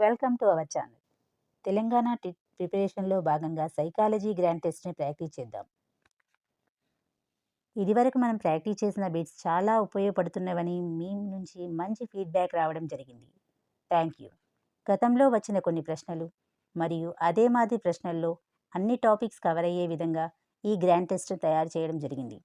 Welcome to our channel. Telangana ప్రిపరేషన్లో భాగంగా psychology grand టెస్ట్ని practice చేద్దాం. ఇదివరకు మనం ప్రాక్టీస్ చేసిన బిట్స్ చాలా ఉపయోగపడుతున్నవని మీ నుంచి మంచి ఫీడ్బ్యాక్ రావడం జరిగింది. Thank you. గతంలో వచ్చిన కొన్ని ప్రశ్నలు మరియు అదే మాదిరి ప్రశ్నల్లో అన్ని టాపిక్స్ కవర్ అయ్యే విధంగా ఈ గ్రాండ్ టెస్ట్ తయారు చేయడం జరిగింది.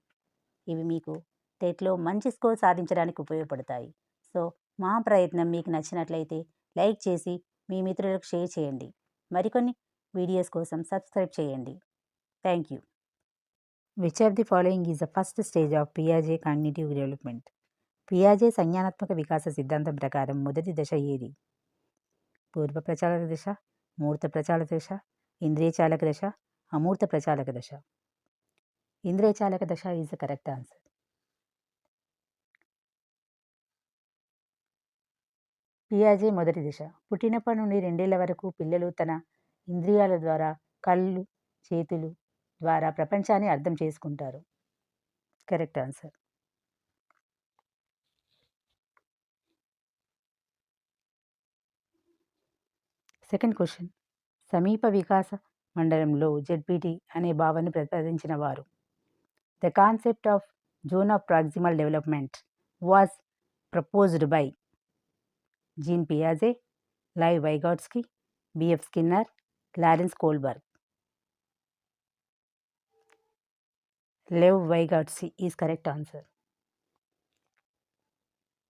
ఇవి మీకు టెట్లో మంచి స్కోర్ సాధించడానికి ఉపయోగపడతాయి. సో మా ప్రయత్నం మీకు నచ్చినట్లయితే లైక్ చేసి మీ మిత్రులకు షేర్ చేయండి. మరికొన్ని వీడియోస్ కోసం సబ్స్క్రైబ్ చేయండి. Thank you. Which of the following is the first stage of పియాజే కాగ్నిటివ్ డెవలప్మెంట్? పియాజే సంజ్ఞానాత్మక వికాస సిద్ధాంతం ప్రకారం మొదటి దశ ఏది? పూర్వ ప్రచాలక దశ, మూర్త ప్రచాలక దశ, ఇంద్రియచాలక దశ, అమూర్త ప్రచాలక దశ. ఇంద్రియచాలక దశ ఈజ్ ద కరెక్ట్ ఆన్సర్. పియాజే మొదటి దశ. పుట్టినప్పటి నుండి 2 ఏళ్ల వరకు పిల్లలు తన ఇంద్రియాల ద్వారా కళ్ళు, చేతులు ద్వారా ప్రపంచాన్ని అర్థం చేసుకుంటారు. Correct answer. Second question. సమీప వికాస మండలంలో జెడ్పీటీ అనే భావనను ప్రతిపాదించిన వారు? The concept of zone of proximal development was proposed by Jean పియాజే, Lev Vygotsky, BF Skinner, Lawrence Kohlberg. Lev Vygotsky is correct answer.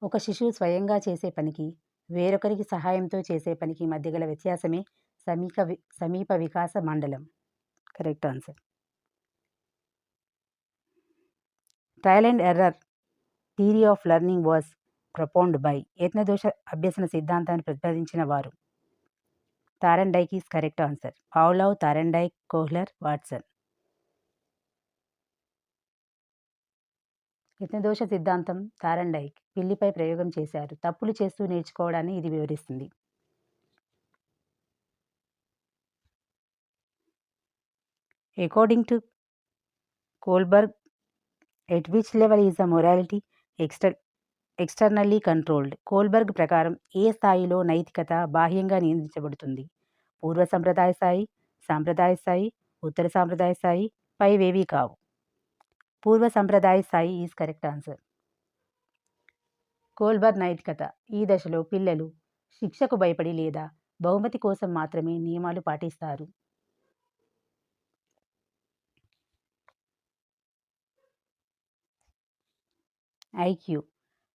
ఒక శిశువు స్వయంగా చేసే పనికి వేరొకరికి సహాయంతో చేసే పనికి మధ్య గల వ్యత్యాసమే సమీప వికాస మండలం. Correct answer. Trial and error theory of learning was propounded by యత్నదోష అభ్యసన సిద్ధాంతాన్ని ప్రతిపాదించిన వారు? Thorndike is correct answer. Pavlov, Thorndike, Kohler, Watson. యత్నదోష సిద్ధాంతం థారెన్డైక్ పిల్లిపై ప్రయోగం చేశారు. తప్పులు చేస్తూ నేర్చుకోవడాన్ని ఇది వివరిస్తుంది. According to Kohlberg, at which level is the morality externally controlled? Kohlberg ప్రకారం ఏ స్థాయిలో నైతికత బాహ్యంగా నియంత్రించబడుతుంది? పూర్వ సంప్రదాయ స్థాయి, సాంప్రదాయ స్థాయి, ఉత్తర సాంప్రదాయ స్థాయి, పైవేవీ కావు. పూర్వ సంప్రదాయ స్థాయి ఈజ్ కరెక్ట్ ఆన్సర్. కోల్బర్గ్ నైతికత. ఈ దశలో పిల్లలు శిక్షకు భయపడి లేదా బహుమతి కోసం మాత్రమే నియమాలు పాటిస్తారు. IQ.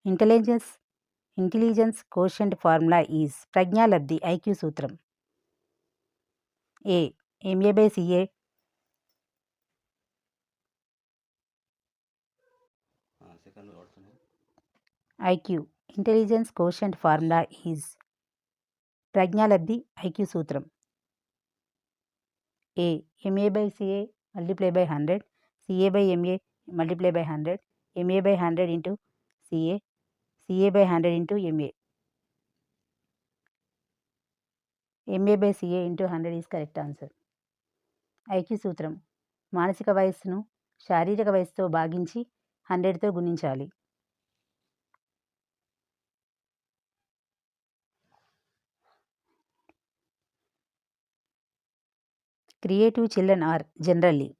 Intelligence quotient formula is. ప్రజ్ఞాలబ్ధి ఐక్యూ సూత్రం. A. MA/CA. IQ intelligence quotient formula is. ప్రజ్ఞాలబ్ధి ఐక్యూ సూత్రం. A. MA/CA multiply by 100, CA/MA multiply by 100, MA/100 into CA, CA/100 into MA. MA/CA into 100 is correct answer. IQ సూత్రం. మానసిక వయస్సును శారీరక వయస్సుతో భాగించి 100తో గుణించాలి. Creative children are generally.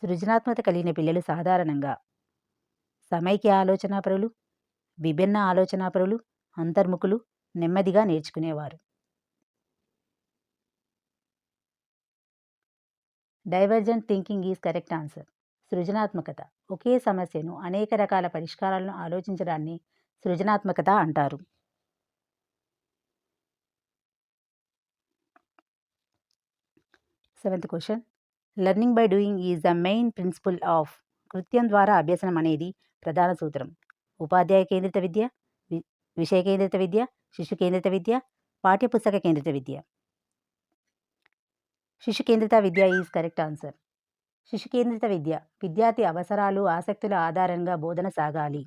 సృజనాత్మకత కలిగిన పిల్లలు సాధారణంగా సమైక్య ఆలోచనాపరులు, విభిన్న ఆలోచనాపరులు, అంతర్ముఖులు, నెమ్మదిగా నేర్చుకునేవారు. Divergent thinking is correct answer. సృజనాత్మకత. ఒకే సమస్యను అనేక రకాల పరిష్కారాలను ఆలోచించడాన్ని సృజనాత్మకత అంటారు. Seventh question. Learning by doing is the main principle of. కృత్యం ద్వారా అభ్యసనం అనేది ప్రధాన సూత్రం. ఉపాధ్యాయ కేంద్రిత విద్య, విషయ కేంద్రిత విద్య, శిశు కేంద్రిత విద్య, పాఠ్యపుస్తక కేంద్రిత విద్య. శిశు కేంద్రిత విద్య ఈజ్ కరెక్ట్ ఆన్సర్. శిశు కేంద్రిత విద్య విద్యార్థి అవసరాలు, ఆసక్తుల ఆధారంగా బోధన సాగాలి.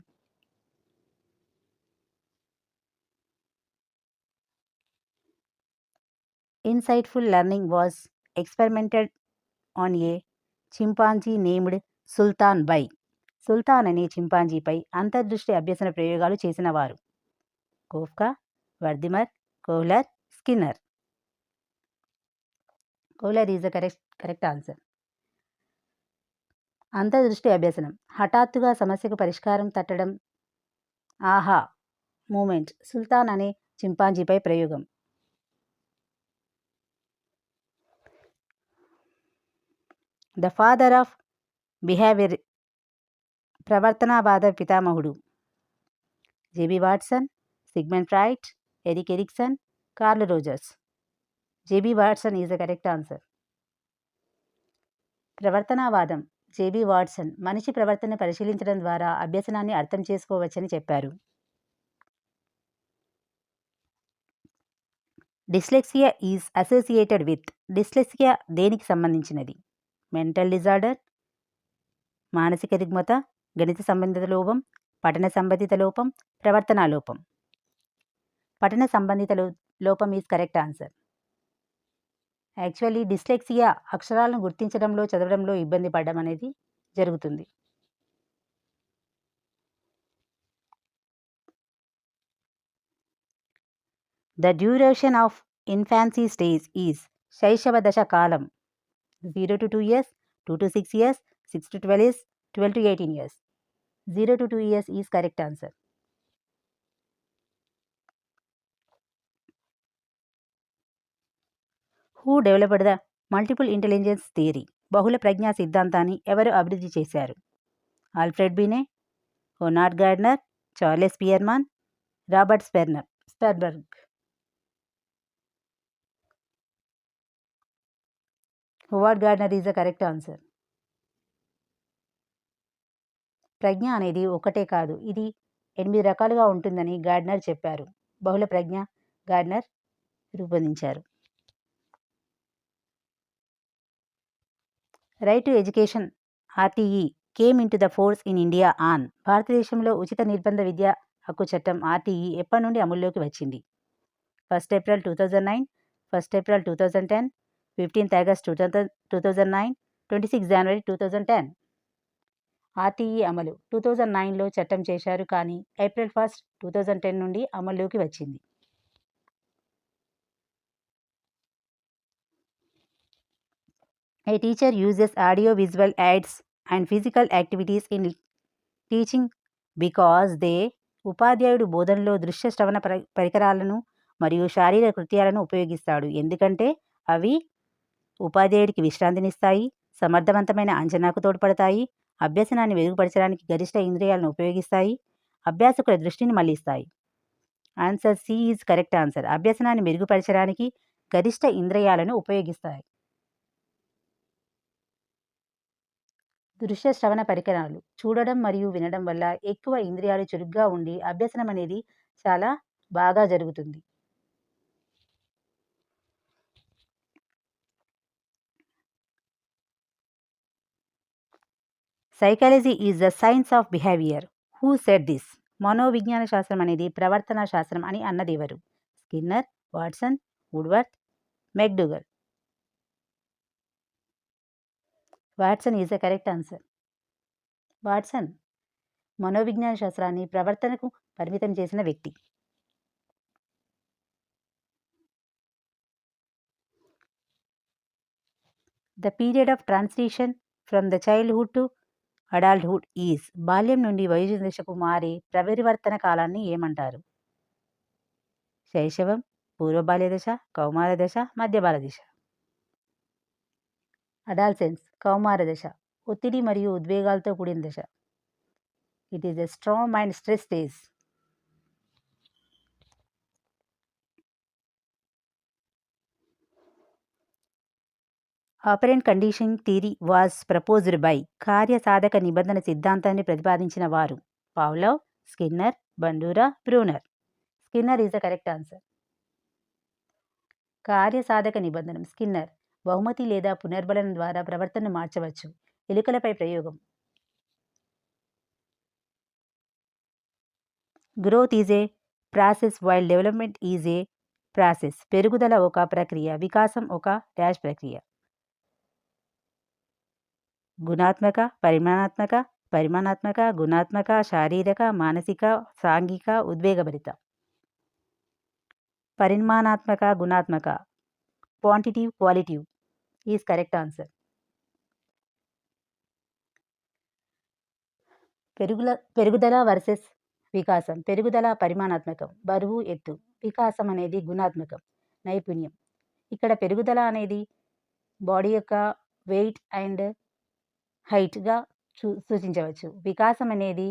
Insightful learning was experimented on a chimpanzee named Sultan by. Sultan అనే చింపాంజీపై అంతర్దృష్టి అభ్యసన ప్రయోగాలు చేసిన వారు? Koffka, Wertheimer, Kohler, Skinner. Kohler is the correct answer. అంతర్దృష్టి అభ్యసనం. హఠాత్తుగా సమస్యకు పరిష్కారం తట్టడం. ఆహా మూమెంట్. సుల్తాన్ అనే చింపాంజీపై ప్రయోగం. The father of behaviour. ప్రవర్తనవాద పితామహుడు. JB Watson, Sigmund Freud, Erik Erikson, Carl Rogers. JB Watson is the correct answer. ప్రవర్తనవాదం. జేబీ వాట్సన్ మనిషి ప్రవర్తన పరిశీలించడం ద్వారా అభ్యసనాన్ని అర్థం చేసుకోవచ్చని చెప్పారు. Dyslexia is associated with. Dyslexia దేనికి సంబంధించినది? మెంటల్ డిజార్డర్, మానసిక రుగ్మత, గణిత సంబంధిత లోపం, పఠన సంబంధిత లోపం, ప్రవర్తనా లోపం. పఠన సంబంధిత లోపం is correct answer. Actually dyslexia అక్షరాలను గుర్తించడంలో, చదవడంలో ఇబ్బంది పడడం అనేది జరుగుతుంది. The duration of infancy stage is. శైశవ దశ కాలం. 0 to 2 years, 2 to 6 years, 6 to 12 years, 12 to 18 years. 0 to 2 years is correct answer. Who developed the multiple intelligence theory? బహుళ ప్రజ్ఞా సిద్ధాంతాన్ని ఎవరు అభివృద్ధి చేశారు? Alfred Binet, Howard Gardner, Charles Spearman, Robert Sternberg. Howard Gardner is the correct answer. ప్రజ్ఞ అనేది ఒకటే కాదు, ఇది 8 రకాలుగా ఉంటుందని గార్డ్నర్ చెప్పారు. బహుళ ప్రజ్ఞ గార్డ్నర్ రూపొందించారు. Right to education RTE came in to the force in India on. భారతదేశంలో ఉచిత నిర్బంధ విద్యా హక్కు చట్టం ఆర్టీఈ ఎప్పటి నుండి అమల్లోకి వచ్చింది? 1 April 2009, 1 April 2010, 15 August 2009, 26 January 2010. RTE అమలు 2009లో చట్టం చేశారు, కానీ April 1, 2010 నుండి అమల్లోకి వచ్చింది. A teacher uses audio-visual aids and physical activities in teaching because they. ఉపాధ్యాయుడు బోధనలో దృశ్య శ్రవణ పరికరాలను మరియు శారీరక కృత్యాలను ఉపయోగిస్తాడు, ఎందుకంటే అవి ఉపాధ్యాయుడికి విశ్రాంతినిస్తాయి, సమర్థవంతమైన అంచనాకు తోడ్పడతాయి, అభ్యసనాన్ని మెరుగుపరచడానికి గరిష్ట ఇంద్రియాలను ఉపయోగిస్తాయి, అభ్యాసకుల దృష్టిని మళ్లిస్తాయి. Answer C is correct answer. అభ్యసనాన్ని మెరుగుపరచడానికి గరిష్ట ఇంద్రియాలను ఉపయోగిస్తాయి. దృశ్య శ్రవణ పరికరాలు చూడడం మరియు వినడం వల్ల ఎక్కువ ఇంద్రియాలు చురుగ్గా ఉండి అభ్యసనం అనేది చాలా బాగా జరుగుతుంది. Psychology is the science of behaviour. Who said this? మనోవిజ్ఞాన శాస్త్రం అనేది ప్రవర్తన శాస్త్రం అని అన్నదెవరు? Skinner, Watson, Woodworth, McDougall. Watson is the correct answer. Watson మనోవిజ్ఞాన శాస్త్రాన్ని ప్రవర్తనకు పరిమితం చేసిన వ్యక్తి. The period of transition from the childhood to adulthood is. బాల్యం నుండి వయోజన దశకు మారే ప్రపరివర్తన కాలాన్ని ఏమంటారు? శైశవం, పూర్వ బాల్య దశ, కౌమార దశ, మధ్య బాల దశ. అడాల్సెన్స్ కౌమార దశ, ఒత్తిడి మరియు ఉద్వేగాలతో కూడిన దశ. It is a strong and stress stage. Operant conditioning theory was proposed by. కార్యసాధక నిబంధన సిద్ధాంతాన్ని ప్రతిపాదించిన వారు? Pavlov, Skinner, Bandura, Bruner. Skinner is the correct answer. కార్యసాధక నిబంధనం స్కిన్నర్. బహుమతి లేదా పునర్బలనం ద్వారా ప్రవర్తనను మార్చవచ్చు. ఎలుకలపై ప్రయోగం. Growth is a process while development is a process. పెరుగుదల ఒక ప్రక్రియ, వికాసం ఒక డాష్ ప్రక్రియ. గుణాత్మక, పరిమాణాత్మక, గుణాత్మక, శారీరక, మానసిక, సాంఘిక, ఉద్వేగభరిత. పరిమాణాత్మక, గుణాత్మక, క్వాంటిటివ్, క్వాలిటివ్ ఈజ్ కరెక్ట్ ఆన్సర్. పెరుగుదల వర్సెస్ వికాసం. పెరుగుదల పరిమాణాత్మకం, బరువు, ఎత్తు. వికాసం అనేది గుణాత్మకం, నైపుణ్యం. ఇక్కడ పెరుగుదల అనేది బాడీ యొక్క వెయిట్ అండ్ హైట్గా సూచించవచ్చు. వికాసం అనేది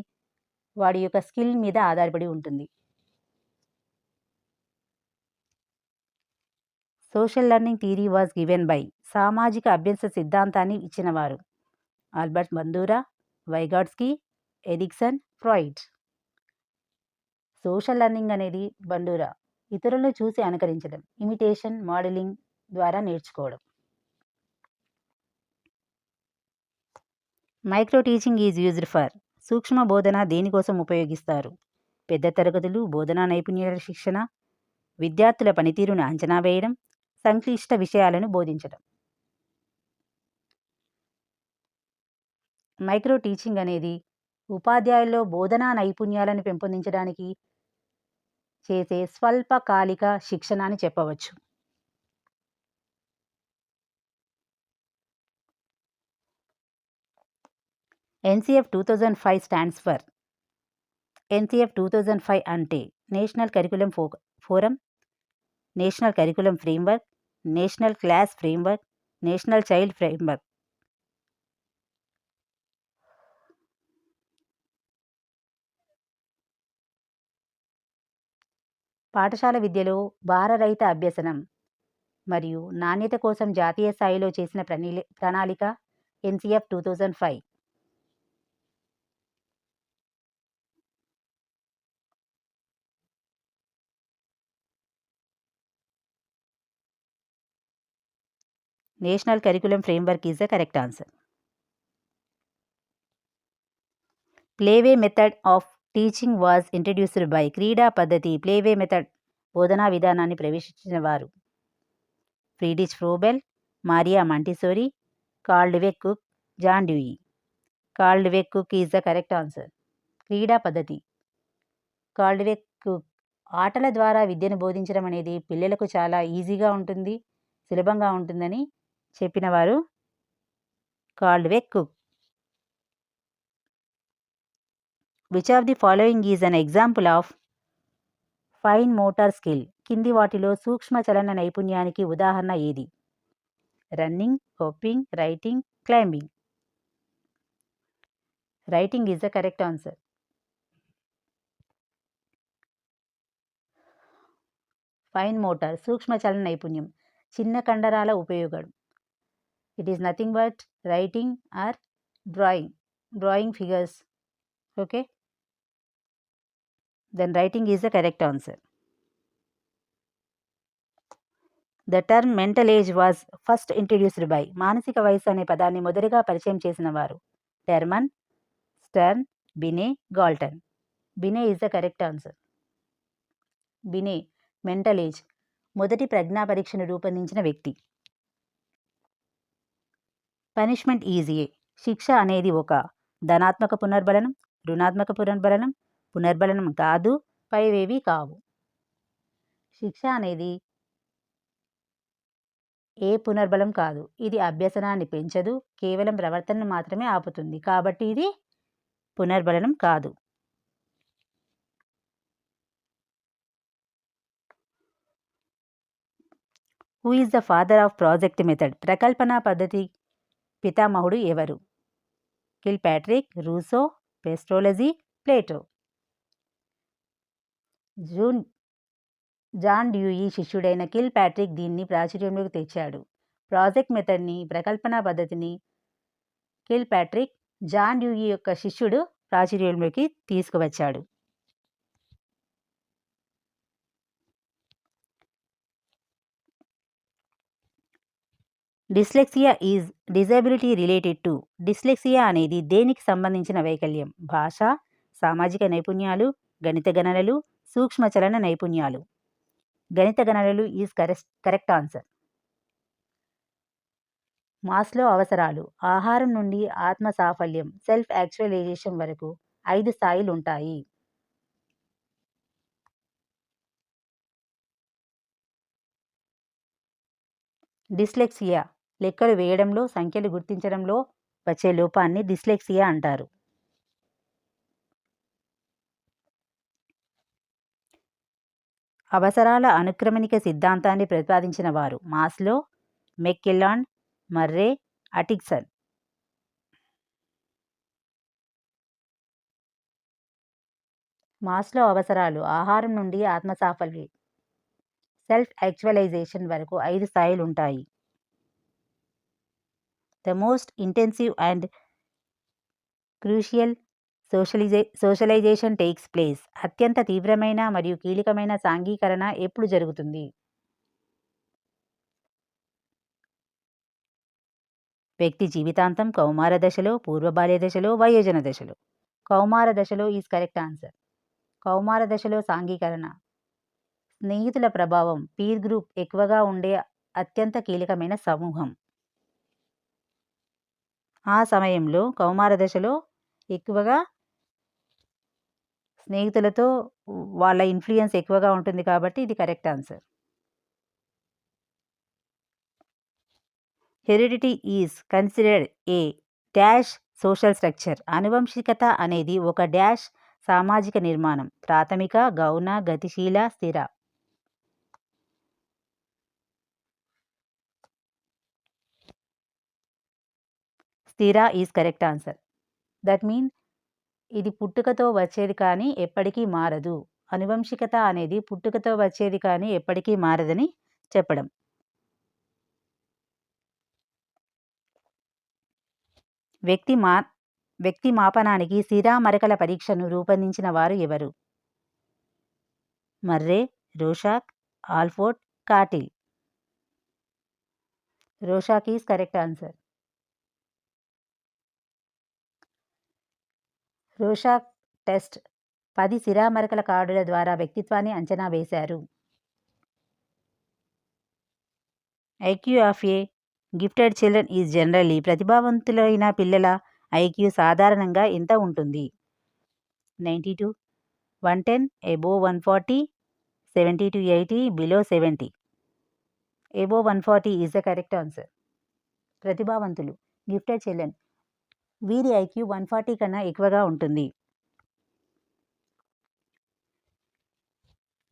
వాడి యొక్క స్కిల్ మీద ఆధారపడి ఉంటుంది. Social learning theory was given by. సామాజిక అభ్యాస సిద్ధాంతాన్ని ఇచ్చినవారు Albert Bandura, Vygotsky, Erikson, Freud. Social learning అనేది బండూరా. ఇతరులను చూసి అనుకరించడం, ఇమిటేషన్, మోడలింగ్ ద్వారా నేర్చుకోవడం. Micro teaching is used for. సూక్ష్మ బోధన దేనికోసం ఉపయోగిస్తారు? పెద్ద తరగతులు, బోధనా నైపుణ్యాల శిక్షణ, విద్యార్థుల పనితీరును అంచనా వేయడం, సంక్లిష్ట విషయాలను బోధించడం. మైక్రో టీచింగ్ అనేది ఉపాధ్యాయుల్లో బోధనా నైపుణ్యాలను పెంపొందించడానికి చేసే స్వల్పకాలిక శిక్షణ అని చెప్పవచ్చు. NCF 2005 stands for. ఎన్సిఎఫ్ 2005 అంటే national curriculum forum, national curriculum framework, national class framework, national child framework. పాఠశాల విద్యలో భారరహిత అభ్యసనం మరియు నాణ్యత కోసం జాతీయ స్థాయిలో చేసిన ప్రణాళిక NCF 2005. National curriculum framework is the correct answer. Play way method of teaching was introduced by. క్రీడా పద్ధతి, ప్లేవే మెథడ్ బోధనా విధానాన్ని ప్రవేశించిన వారు Friedrich Froebel, Maria Montessori, Caldwell Cook, John Dewey. Caldwell Cook is the correct answer. క్రీడా పద్ధతి. కార్ల్డ్వెక్ cook ఆటల ద్వారా విద్యను బోధించడం అనేది పిల్లలకు చాలా ఈజీగా ఉంటుంది, సులభంగా ఉంటుందని చెప్పినవారు Caldwell Cook. Which of the following is an example of fine motor skill? కింది వాటిలో సూక్ష్మ చలన నైపుణ్యానికి ఉదాహరణ ఏది? Running, hopping, writing, climbing. Writing is the correct answer. Fine motor సూక్ష్మ చలన నైపుణ్యం, చిన్న కండరాల ఉపయోగం. It is nothing but writing or drawing figures. Okay, then writing is the correct answer. The term mental age was first introduced by. మానసిక వయసు అనే పదాన్ని మొదటిగా పరిచయం చేసిన వారు Terman, stern, బినే, Galton. బినే is the correct answer. బినే mental age మొదటి ప్రజ్ఞా పరీక్షను రూపొందించిన వ్యక్తి. Punishment is a. శిక్ష అనేది ఒక ధనాత్మక పునర్బలనం, రుణాత్మక పునర్బలనం, పునర్బలనం కాదు, పైవేవి కావు. శిక్ష అనేది ఏ పునర్బలం కాదు. ఇది అభ్యసనాన్ని పెంచదు, కేవలం ప్రవర్తనను మాత్రమే ఆపుతుంది. కాబట్టి ఇది పునర్బలనం కాదు. Who is the father of project method? ప్రకల్పన పద్ధతి పితామహుడు ఎవరు? Kilpatrick, Rousseau, Pestalozzi, Plato. John Dewey శిష్యుడైన కిల్ ప్యాట్రిక్ దీన్ని ప్రాచుర్యంలోకి తెచ్చాడు. ప్రాజెక్ట్ మెథడ్ని, ప్రకల్పన పద్ధతిని కిల్ ప్యాట్రిక్ జాన్ డ్యూయి యొక్క శిష్యుడు ప్రాచుర్యంలోకి తీసుకువచ్చాడు. Dyslexia is disability related to. Dyslexia అనేది దేనికి సంబంధించిన వైకల్యం? భాష, సామాజిక నైపుణ్యాలు, గణిత గణనలు, సూక్ష్మ చలన నైపుణ్యాలు. గణిత గణనలు ఈజ్ కరెక్ట్ ఆన్సర్. మాస్లో అవసరాలు ఆహారం నుండి ఆత్మ సాఫల్యం, సెల్ఫ్ యాక్చువలైజేషన్ వరకు 5 స్థాయిలు ఉంటాయి. డిస్లెక్సియా లెక్కలు వేయడంలో, సంఖ్యలు గుర్తించడంలో వచ్చే లోపాన్ని డిస్లెక్సియా అంటారు. అవసరాల అనుక్రమణిక సిద్ధాంతాన్ని ప్రతిపాదించిన వారు మాస్లో, మెక్కెల్లాండ్, మర్రే, అటిక్సన్. మాస్లో అవసరాలు ఆహారం నుండి ఆత్మసాఫల్యం, సెల్ఫ్ యాక్చువలైజేషన్ వరకు 5 స్థాయిలు ఉంటాయి. The most intensive and crucial socialisation takes place. అత్యంత తీవ్రమైన మరియు కీలకమైన సాంఘీకరణ ఎప్పుడు జరుగుతుంది? వ్యక్తి జీవితాంతం, కౌమార దశలో, పూర్వ బాల్య దశలో, వయోజన దశలో. కౌమార దశలో ఈజ్ కరెక్ట్ ఆన్సర్. కౌమార దశలో సాంఘీకరణ, స్నేహితుల ప్రభావం, పీర్ గ్రూప్ ఎక్కువగా ఉండే అత్యంత కీలకమైన సమూహం. ఆ సమయంలో కౌమార దశలో ఎక్కువగా స్నేహితులతో వాళ్ళ ఇన్ఫ్లుయెన్స్ ఎక్కువగా ఉంటుంది కాబట్టి ఇది correct answer. Heredity is considered a dash social structure. ఆనువంశికత అనేది ఒక డాష్ సామాజిక నిర్మాణం. ప్రాథమిక, గౌణ, గతిశీల, స్థిర. స్థిర is correct answer. That mean ఇది పుట్టుకతో వచ్చేది కానీ ఎప్పటికీ మారదు. అనువంశికత అనేది పుట్టుకతో వచ్చేది కానీ ఎప్పటికీ మారదని చెప్పడం. వ్యక్తి మాపనానికి సిరా మరకల పరీక్షను రూపొందించిన వారు ఎవరు? Murray, Rorschach, Allport, Cattell. Rorschach is correct answer. Rorschach test 10 సిరామరకల కార్డుల ద్వారా వ్యక్తిత్వాన్ని అంచనా వేశారు. IQ of a gifted children is generally. ప్రతిభావంతులైన పిల్లల ఐక్యూ సాధారణంగా ఎంత ఉంటుంది? 92, 110, above 140, 70 to 80, below 70. above 140 is the correct answer. ప్రతిభావంతులు, గిఫ్టెడ్ చిల్డ్రన్, వీరి ఐక్యూ 140 కన్నా ఎక్కువగా ఉంటుంది.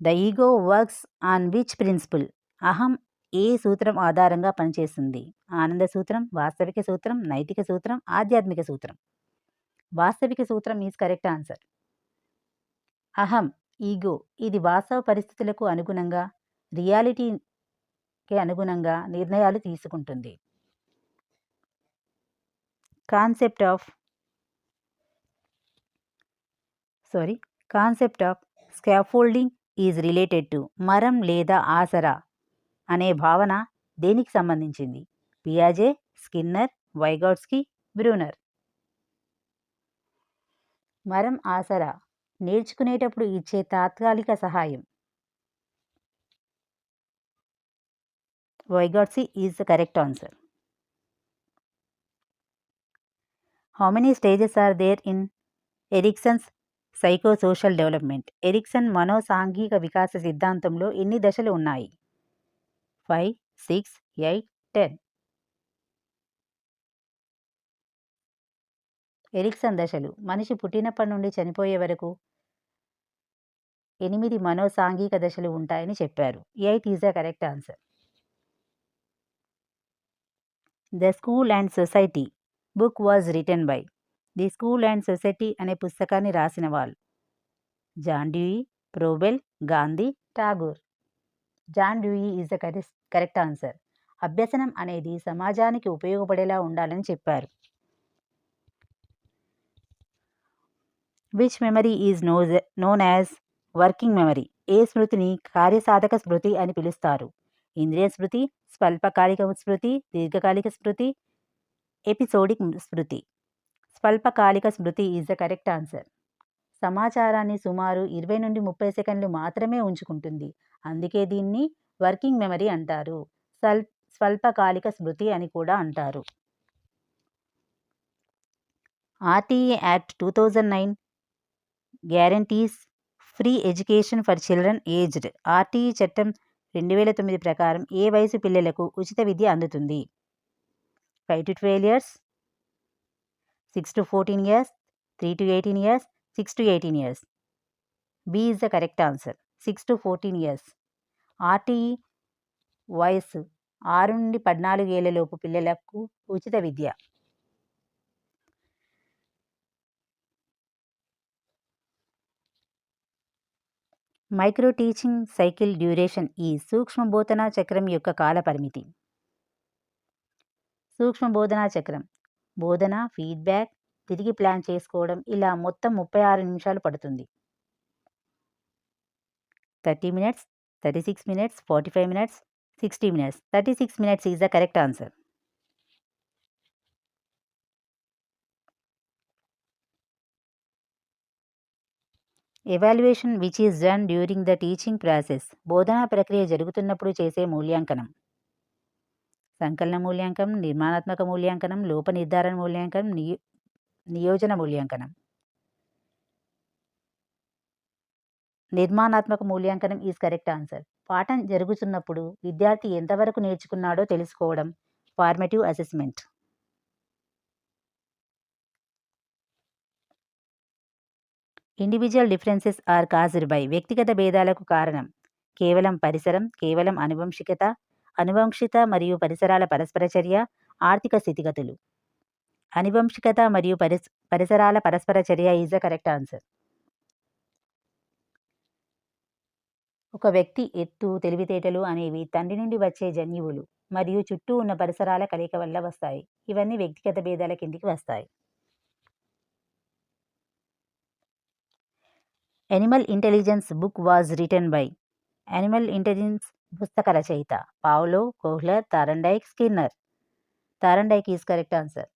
The ego works on which principle. అహం ఏ సూత్రం ఆధారంగా పనిచేస్తుంది? ఆనంద సూత్రం, వాస్తవిక సూత్రం, నైతిక సూత్రం, ఆధ్యాత్మిక సూత్రం. వాస్తవిక సూత్రం ఈజ్ కరెక్ట్ ఆన్సర్. అహం, ఈగో, ఇది వాస్తవ పరిస్థితులకు అనుగుణంగా, రియాలిటీకి అనుగుణంగా నిర్ణయాలు తీసుకుంటుంది. Concept of scaffolding is related to. మరం లేదా ఆసరా అనే భావన దేనికి సంబంధించింది? పియాజే, స్కిన్నర్, వైగాట్స్కీ, బ్రూనర్. మరం ఆసరా నేర్చుకునేటప్పుడు ఇచ్చే తాత్కాలిక సహాయం. Vygotsky is the correct answer. How many stages are there in Erikson's psychosocial development? Erikson మనోసాంఘిక వికాస సిద్ధాంతంలో ఎన్ని దశలు ఉన్నాయి? 5, 6, 8, 10. ఎరిక్సన్ దశలు మనిషి పుట్టినప్పటి నుండి చనిపోయే వరకు 8 మనోసాంఘిక దశలు ఉంటాయని చెప్పారు. 8 is the correct answer. The school and society book was written by. The school and society అనే పుస్తకాన్ని రాసిన వాళ్ళు John Dewey, Froebel, Gandhi, Tagore. John Dewey is the correct answer. అభ్యసనం అనేది సమాజానికి ఉపయోగపడేలా ఉండాలని చెప్పారు. Which memory is known as working memory. ఏ స్మృతిని కార్యసాధక స్మృతి అని పిలుస్తారు? ఇంద్రియ స్మృతి, స్వల్పకాలిక స్మృతి, దీర్ఘకాలిక స్మృతి, ఎపిసోడిక్ స్మృతి. స్వల్పకాలిక స్మృతి ఈజ్ ద కరెక్ట్ ఆన్సర్. సమాచారాన్ని సుమారు 20 నుండి 30 సెకండ్లు మాత్రమే ఉంచుకుంటుంది. అందుకే దీన్ని వర్కింగ్ మెమరీ అంటారు. స్వల్పకాలిక స్మృతి అని కూడా అంటారు. RTA act 2009 guarantees free education for children aged. RTE చట్టం 2009 ప్రకారం ఏ వయసు పిల్లలకు ఉచిత విద్య అందుతుంది? 5 to 12 years, 6 to 14 years, 3 to 18 years, 6 to 18 years. B is the correct answer. 6 to 14 years. RTE వయస్సు 6 నుండి 14 ఏళ్లలోపు పిల్లలకు ఉచిత విద్య. మైక్రో టీచింగ్ సైకిల్ డ్యూరేషన్ ఈ సూక్ష్మ బోధనా చక్రం యొక్క కాల పరిమితి. సూక్ష్మ బోధనా చక్రం బోధన, ఫీడ్బ్యాక్, తిరిగి ప్లాన్ చేసుకోవడం ఇలా మొత్తం 36 నిమిషాలు పడుతుంది. 30 minutes, 36 minutes, 45 minutes, 60 minutes. 36 minutes is the correct answer. Evaluation which is done during the teaching process బోధనా ప్రక్రియ జరుగుతున్నప్పుడు చేసే మూల్యాంకనం. సంకలన మూల్యాంకనం, నిర్మాణాత్మక మూల్యాంకనం, లోప నిర్ధారణ మూల్యాంకనం, నియోజన మూల్యాంకనం. నిర్మాణాత్మక మూల్యాంకనం ఈజ్ కరెక్ట్ ఆన్సర్. పాఠం జరుగుతున్నప్పుడు విద్యార్థి ఎంతవరకు నేర్చుకున్నాడో తెలుసుకోవడం formative assessment. Individual differences are caused by వ్యక్తిగత భేదాలకు కారణం కేవలం పరిసరం, కేవలం అనువంశికత మరియు పరిసరాల పరస్పర చర్య, ఆర్థిక స్థితిగతులు. అనువంశికత మరియు పరిసరాల పరస్పర చర్య ఈజ్ ద కరెక్ట్ ఆన్సర్. ఒక వ్యక్తి ఎత్తు, తెలివితేటలు అనేవి తండ్రి నుండి వచ్చే జన్యువులు మరియు చుట్టూ ఉన్న పరిసరాల కలయిక వల్ల వస్తాయి. ఇవన్నీ వ్యక్తిగత భేదాల కిందికి వస్తాయి. Animal intelligence book was written by animal intelligence పుస్తక రచయిత Pavlo, Kohler, Thorndike, Skinner. Thorndike is correct answer.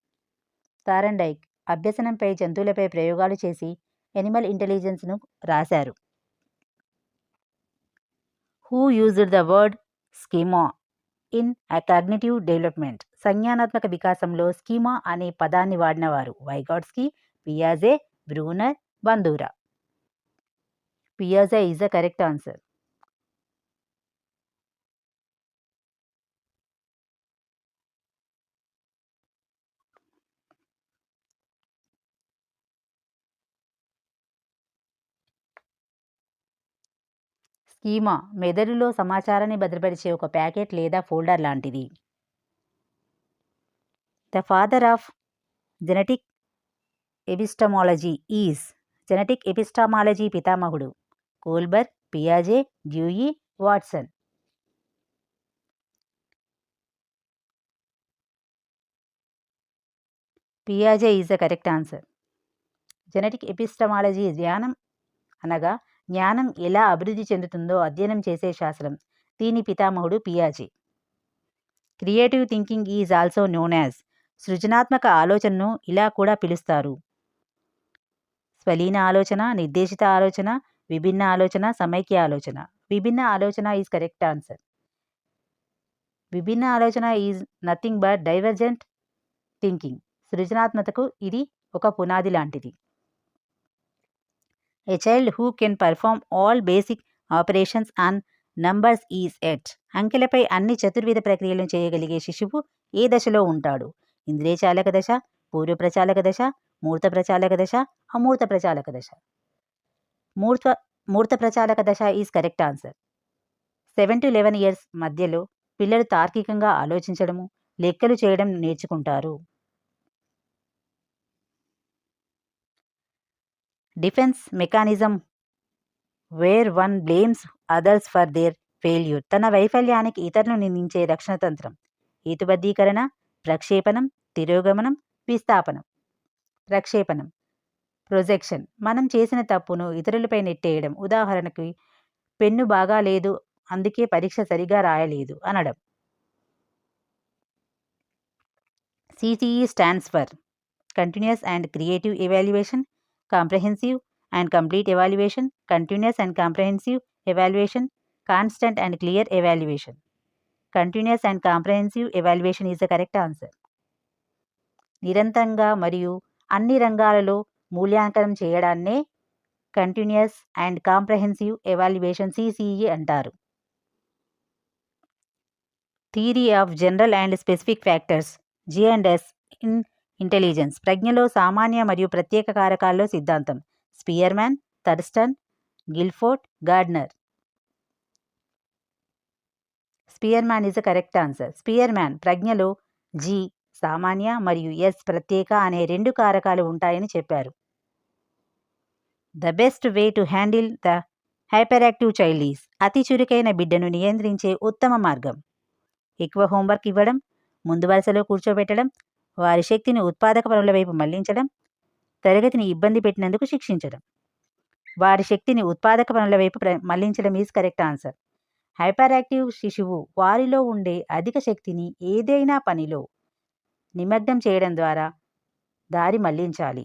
Thorndike అభ్యసనంపై జంతువులపై ప్రయోగాలు చేసి ఎనిమల్ ఇంటెలిజెన్స్ను రాశారు. Who used the word schema in cognitive development సంజ్ఞానాత్మక వికాసంలో స్కీమా అనే పదాన్ని వాడినవారు వైగాట్స్కీ, పియాజే, Bruner, బందూరా. పియాజే is the correct answer. Schema మెదడులో సమాచారాన్ని భద్రపరిచే ఒక ప్యాకెట్ లేదా ఫోల్డర్ లాంటిది. The father of genetic epistemology is genetic epistemology పితామహుడు కోల్బర్, పియాజే, Dewey, Watson. పియాజే is the correct answer. Genetic epistemology జ్ఞానం ఎలా అభివృద్ధి చెందుతుందో అధ్యయనం చేసే శాస్త్రం. దీని పితామహుడు పియాజే. Creative thinking is also known as సృజనాత్మక ఆలోచనను ఇలా కూడా పిలుస్తారు. స్వలీన ఆలోచన, నిర్దేశిత ఆలోచన, విభిన్న ఆలోచన, సమైక్య ఆలోచన. విభిన్న ఆలోచన ఈజ్ కరెక్ట్ ఆన్సర్. విభిన్న ఆలోచన is nothing but divergent thinking. సృజనాత్మకతకు ఇది ఒక పునాది లాంటిది. A child who can perform all basic operations on numbers is at అంకెలపై అన్ని చతుర్విధ ప్రక్రియలను చేయగలిగే శిశువు ఏ దశలో ఉంటాడు? ఇంద్రియ చాలక దశ, పూర్వ ప్రచాలక దశ, మూర్త ప్రచాలక దశ, అమూర్త ప్రచాలక దశ. మూర్త ప్రచాలక దశ is correct answer. 7 to 11 years మధ్యలో పిల్లలు తార్కికంగా ఆలోచించడము, లెక్కలు చేయడం నేర్చుకుంటారు. Defence mechanism where one blames others for their failure తన వైఫల్యానికి ఇతరులను నిందించే రక్షణ తంత్రం. హేతుబద్ధీకరణ, ప్రక్షేపణం, తిరోగమనం, విస్థాపనం. ప్రక్షేపణం ప్రొజెక్షన్ మనం చేసిన తప్పును ఇతరులపై నెట్టేయడం. ఉదాహరణకి పెన్ను బాగా లేదు అందుకే పరీక్ష సరిగా రాయలేదు అనడం. CCE stands for continuous and creative evaluation, comprehensive and complete evaluation, continuous and comprehensive evaluation, constant and clear evaluation. Continuous and comprehensive evaluation is the correct answer. నిరంతరంగా మరియు అన్ని రంగాలలో మూల్యాంకనం చేయడాన్నే continuous and comprehensive evaluation CCE అంటారు. Theory of general and specific factors G&S in intelligence. ప్రజ్ఞలో సామాన్య మరియు ప్రత్యేక కారకాల్లో సిద్ధాంతం. Spearman, Thurstone, Guilford, Gardner. Spearman is the correct answer. Spearman ప్రజ్ఞలో G సామాన్య మరియు S ప్రత్యేక అనే 2 కారకాలు ఉంటాయని చెప్పారు. The best way to handle the hyper active child is. అతి చురుకైన బిడ్డను నియంత్రించే ఉత్తమ మార్గం. ఎక్కువ హోంవర్క్ ఇవ్వడం, ముందు వరుసలో కూర్చోబెట్టడం, వారి శక్తిని ఉత్పాదక పనుల వైపు మళ్లించడం, తరగతిని ఇబ్బంది పెట్టినందుకు శిక్షించడం. వారి శక్తిని ఉత్పాదక పనుల వైపు మళ్లించడం is correct answer. Hyperactive శిశువు వారిలో ఉండే అధిక శక్తిని ఏదైనా పనిలో నిమగ్నం చేయడం ద్వారా దారి మళ్లించాలి.